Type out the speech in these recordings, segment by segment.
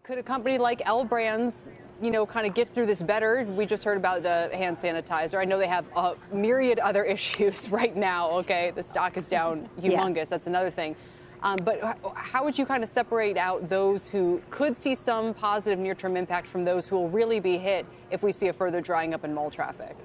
Could a company like L Brands, kind of get through this better? We just heard about the hand sanitizer. I know they have a myriad other issues right now. Okay, the stock is down humongous. Yeah. That's another thing. But how would you kind of separate out those who could see some positive near-term impact from those who will really be hit if we see a further drying up in mall traffic?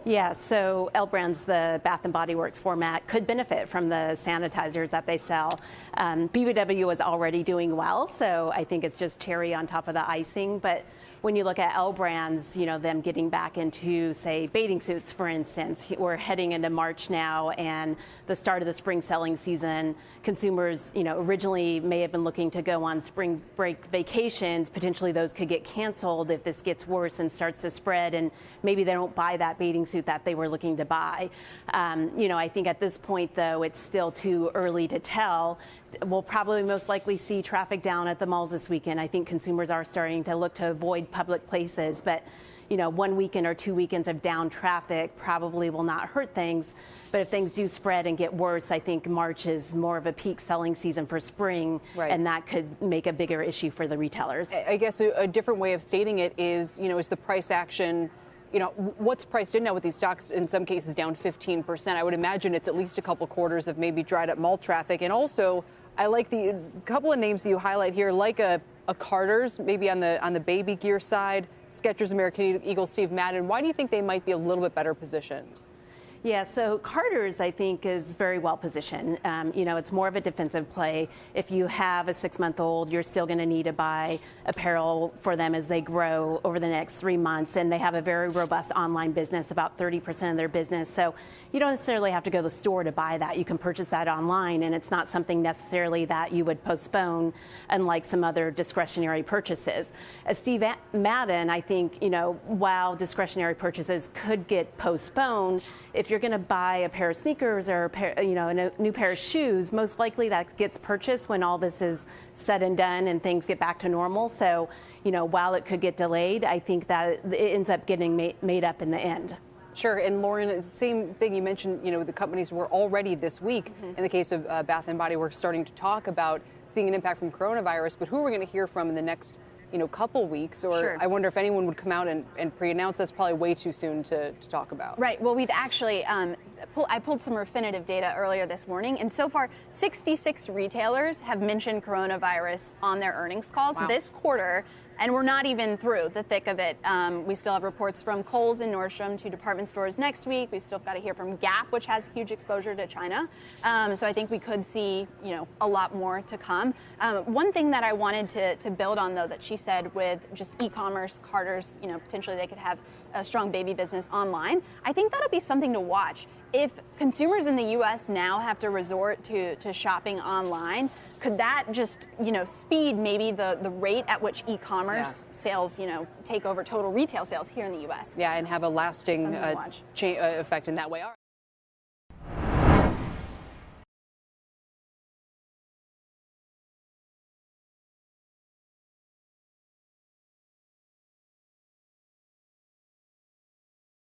Yeah, so L Brands, the Bath & Body Works format, could benefit from the sanitizers that they sell. BBW is already doing well, so I think it's just cherry on top of the icing. But when you look at L Brands, them getting back into, say, bathing suits, for instance, we're heading into March now and the start of the spring selling season. Consumers, originally may have been looking to go on spring break vacations. Potentially those could get canceled if this gets worse and starts to spread, and maybe they don't buy that bathing suit that they were looking to buy. I think at this point, though, it's still too early to tell. We'll probably most likely see traffic down at the malls this weekend. I think consumers are starting to look to avoid public places, but 1 weekend or 2 weekends of down traffic probably will not hurt things. But if things do spread and get worse, I think March is more of a peak selling season for spring, right, and that could make a bigger issue for the retailers. I guess a different way of stating it is, is the price action, what's priced in now with these stocks in some cases down 15%. I would imagine it's at least a couple quarters of maybe dried up mall traffic. And also, I like the couple of names you highlight here, like a Carter's, maybe on the baby gear side, Skechers, American Eagle, Steve Madden. Why do you think they might be a little bit better positioned? Yeah, so Carter's, I think, is very well positioned. It's more of a defensive play. If you have a 6-month-old, you're still going to need to buy apparel for them as they grow over the next 3 months. And they have a very robust online business, about 30% of their business. So you don't necessarily have to go to the store to buy that. You can purchase that online, and it's not something necessarily that you would postpone, unlike some other discretionary purchases. As Steve Madden, I think, while discretionary purchases could get postponed, if you're going to buy a pair of sneakers or a new pair of shoes, most likely that gets purchased when all this is said and done and things get back to normal. So, while it could get delayed, I think that it ends up getting made up in the end. Sure. And Lauren, same thing you mentioned, the companies were already this week, in the case of Bath & Body Works, starting to talk about seeing an impact from coronavirus. But who are we going to hear from in the next couple weeks? Or sure. I wonder if anyone would come out and pre-announce. That's probably way too soon to talk about. Right. Well, we've actually, I pulled some Refinitiv data earlier this morning, and so far 66 retailers have mentioned coronavirus on their earnings calls this quarter. And we're not even through the thick of it. We still have reports from Kohl's and Nordstrom, 2 department stores next week. We've still got to hear from Gap, which has huge exposure to China. So I think we could see, a lot more to come. One thing that I wanted to build on, though, that she said with just e-commerce, Carter's, potentially they could have a strong baby business online. I think that'll be something to watch. If consumers in the U.S. now have to resort to shopping online, could that just, speed maybe the rate at which e-commerce sales, take over total retail sales here in the U.S.? Yeah, and have a lasting effect in that way.